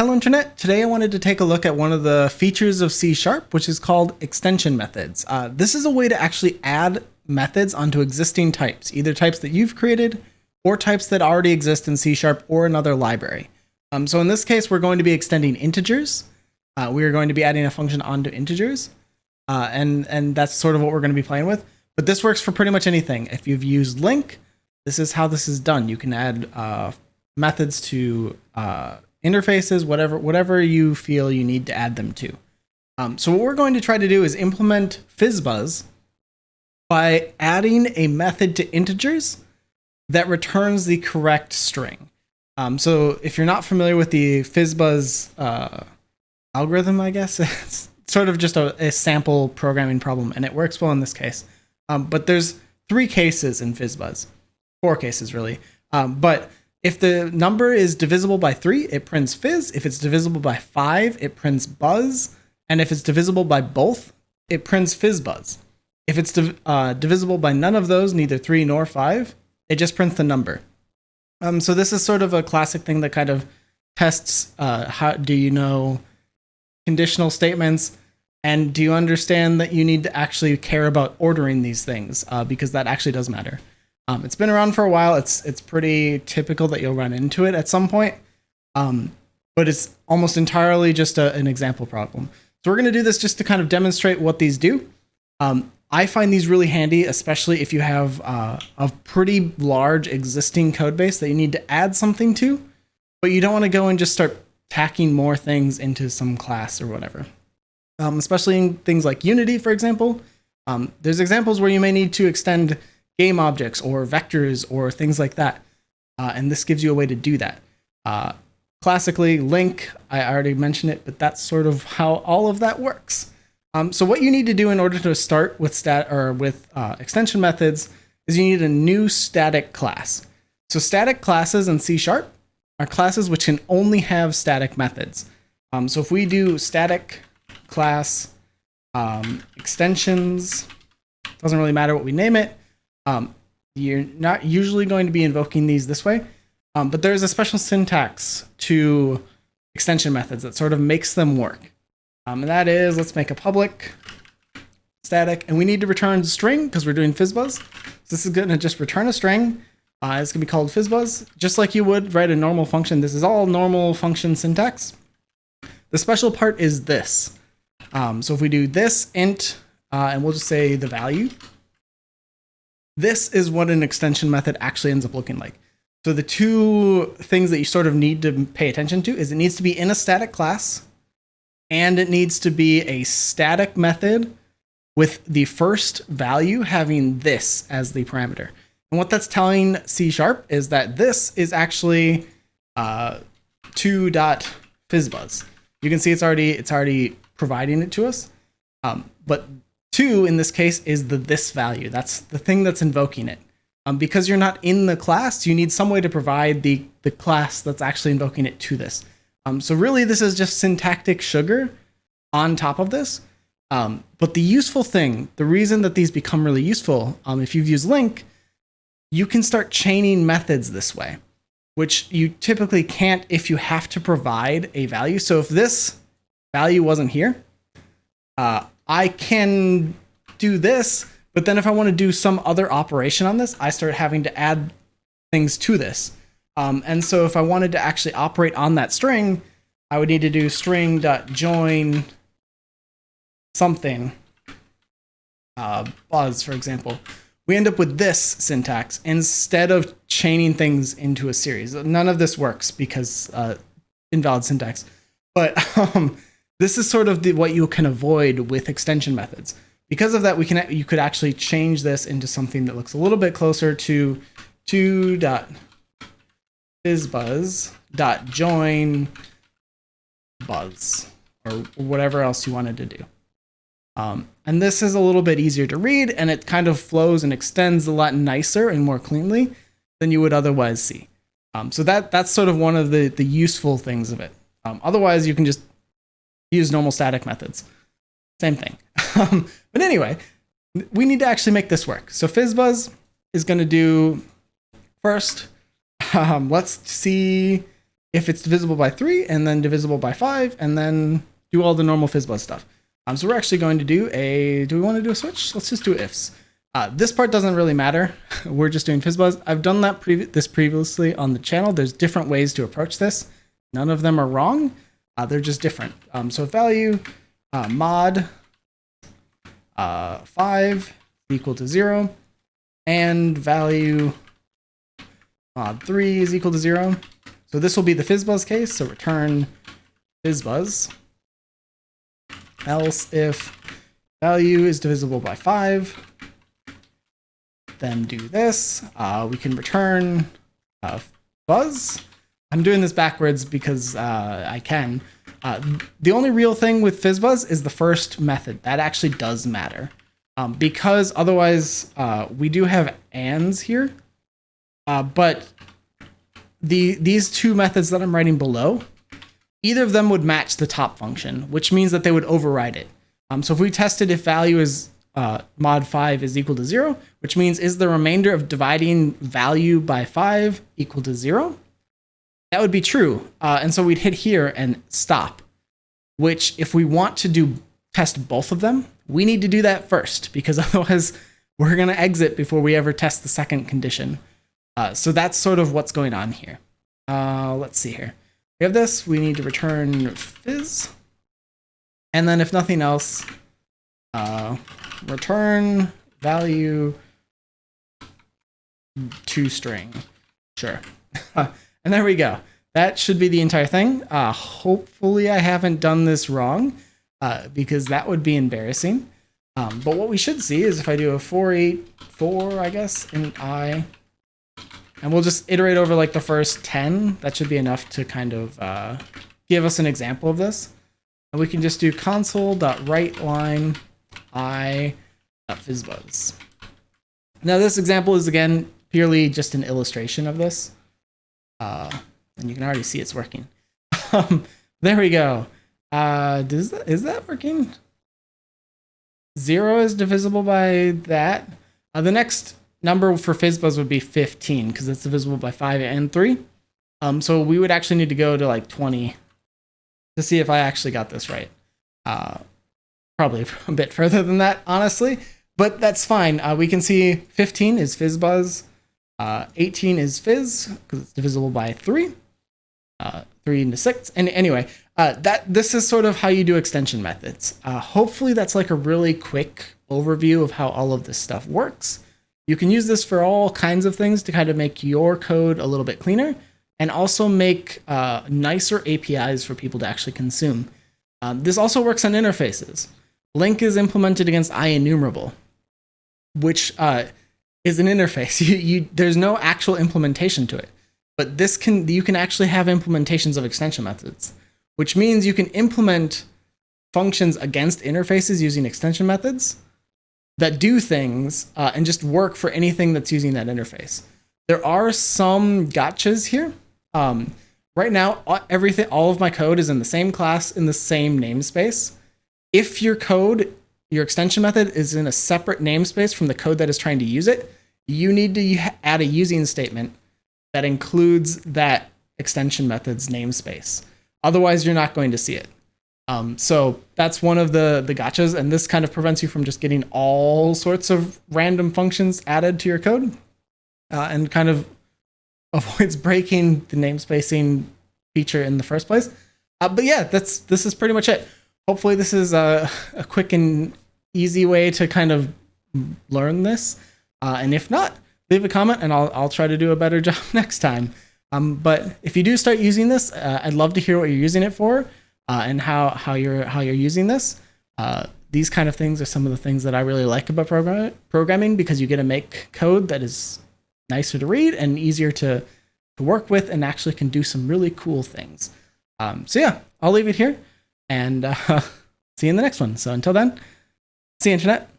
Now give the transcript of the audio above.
Hello Internet, today I wanted to take a look at one of the features of C#, which is called extension methods. This is a way to actually add methods onto existing types, either types that you've created or types that already exist in C# or another library. So in this case, we're going to be extending integers. We are going to be adding a function onto integers, and that's sort of what we're going to be playing with. But this works for pretty much anything. If you've used link, this is how this is done. You can add methods to interfaces, whatever you feel you need to add them to. So what we're going to try to do is implement FizzBuzz by adding a method to integers that returns the correct string. So if you're not familiar with the FizzBuzz algorithm, I guess, it's sort of just a sample programming problem, and it works well in this case. But there's 3 cases in FizzBuzz, 4 cases really. But if the number is divisible by 3, it prints fizz. If it's divisible by 5, it prints buzz. And if it's divisible by both, it prints FizzBuzz. If it's divisible by none of those, neither 3 nor 5, it just prints the number. So this is sort of a classic thing that kind of tests how do you know conditional statements, and do you understand that you need to actually care about ordering these things, because that actually does matter. It's been around for a while. It's pretty typical that you'll run into it at some point, but it's almost entirely just an example problem. So we're going to do this just to kind of demonstrate what these do. I find these really handy, especially if you have a pretty large existing code base that you need to add something to, but you don't want to go and just start tacking more things into some class or whatever. Especially in things like Unity, for example. There's examples where you may need to extend game objects or vectors or things like that. And this gives you a way to do that. Classically, link, I already mentioned it, but that's sort of how all of that works. So what you need to do in order to start with extension methods is you need a new static class. So static classes in C# are classes which can only have static methods. So if we do static class extensions, doesn't really matter what we name it, you're not usually going to be invoking these this way, but there's a special syntax to extension methods that sort of makes them work. And that is, let's make a public static, and we need to return string because we're doing FizzBuzz. So this is going to just return a string. It's going to be called FizzBuzz, just like you would write a normal function. This is all normal function syntax. The special part is this. So if we do this int, and we'll just say the value, this is what an extension method actually ends up looking like. So the 2 things that you sort of need to pay attention to is it needs to be in a static class, and it needs to be a static method with the first value having this as the parameter. And what that's telling C# is that this is actually 2.fizzbuzz. You can see it's already providing it to us, but 2 in this case is this value. That's the thing that's invoking it. Because you're not in the class, you need some way to provide the class that's actually invoking it to this. So really, this is just syntactic sugar on top of this. But the useful thing, the reason that these become really useful, if you've used link, you can start chaining methods this way, which you typically can't if you have to provide a value. So if this value wasn't here, I can do this, but then if I want to do some other operation on this, I start having to add things to this. And so if I wanted to actually operate on that string, I would need to do string.join something, buzz, for example. We end up with this syntax instead of chaining things into a series. None of this works because invalid syntax. But this is sort of what you can avoid with extension methods. Because of that, you could actually change this into something that looks a little bit closer to 2.fizzbuzz.join buzz, or whatever else you wanted to do. And this is a little bit easier to read, and it kind of flows and extends a lot nicer and more cleanly than you would otherwise see. So that's sort of one of the useful things of it. Otherwise, you can just use normal static methods. Same thing. But anyway, we need to actually make this work. So FizzBuzz is going to do first, let's see if it's divisible by 3, and then divisible by 5, and then do all the normal FizzBuzz stuff. So we're actually going to do do we want to do a switch? Let's just do ifs. This part doesn't really matter. We're just doing FizzBuzz. I've done that previously on the channel. There's different ways to approach this. None of them are wrong. They're just different. So value mod 5 equal to 0, and value mod 3 is equal to 0. So this will be the FizzBuzz case. So return FizzBuzz. Else if value is divisible by 5, then do this. We can return buzz. I'm doing this backwards because I can. The only real thing with FizzBuzz is the first method. That actually does matter. Because otherwise we do have ands here. But these two methods that I'm writing below, either of them would match the top function, which means that they would override it. So if we tested if value is mod 5 is equal to 0, which means is the remainder of dividing value by 5 equal to 0? That would be true. And so we'd hit here and stop, which if we want to test both of them, we need to do that first, because otherwise we're going to exit before we ever test the second condition. So that's sort of what's going on here. Let's see here. We have this. We need to return fizz. And then if nothing else, return value to string. Sure. And there we go. That should be the entire thing. Hopefully I haven't done this wrong, because that would be embarrassing. But what we should see is if I do a 484, I guess, in I, and we'll just iterate over like the first 10, that should be enough to kind of give us an example of this. And we can just do console.writeLine i.fizzbuzz. Now this example is again purely just an illustration of this. And you can already see it's working. There we go. Is that working? 0 is divisible by that. The next number for FizzBuzz would be 15 because it's divisible by 5 and 3. So we would actually need to go to like 20 to see if I actually got this right. Probably a bit further than that, honestly, but that's fine. We can see 15 is FizzBuzz, 18 is fizz because it's divisible by 3, 3 into 6. And anyway, this is sort of how you do extension methods. Hopefully that's like a really quick overview of how all of this stuff works. You can use this for all kinds of things to kind of make your code a little bit cleaner and also make nicer APIs for people to actually consume. This also works on interfaces. Link is implemented against IEnumerable, which is an interface. There's no actual implementation to it, but you can actually have implementations of extension methods, which means you can implement functions against interfaces using extension methods that do things and just work for anything that's using that interface. There are some gotchas here. Right now, all of my code is in the same class in the same namespace. If your extension method is in a separate namespace from the code that is trying to use it, you need to add a using statement that includes that extension method's namespace. Otherwise, you're not going to see it. So that's one of the gotchas, and this kind of prevents you from just getting all sorts of random functions added to your code, and kind of avoids breaking the namespacing feature in the first place. But yeah, this is pretty much it. Hopefully this is a quick and easy way to kind of learn this. And if not, leave a comment and I'll try to do a better job next time. But if you do start using this, I'd love to hear what you're using it for, and how you're using this. These kind of things are some of the things that I really like about programming, because you get to make code that is nicer to read and easier to work with, and actually can do some really cool things. So yeah, I'll leave it here, and see you in the next one. So until then, see you, Internet.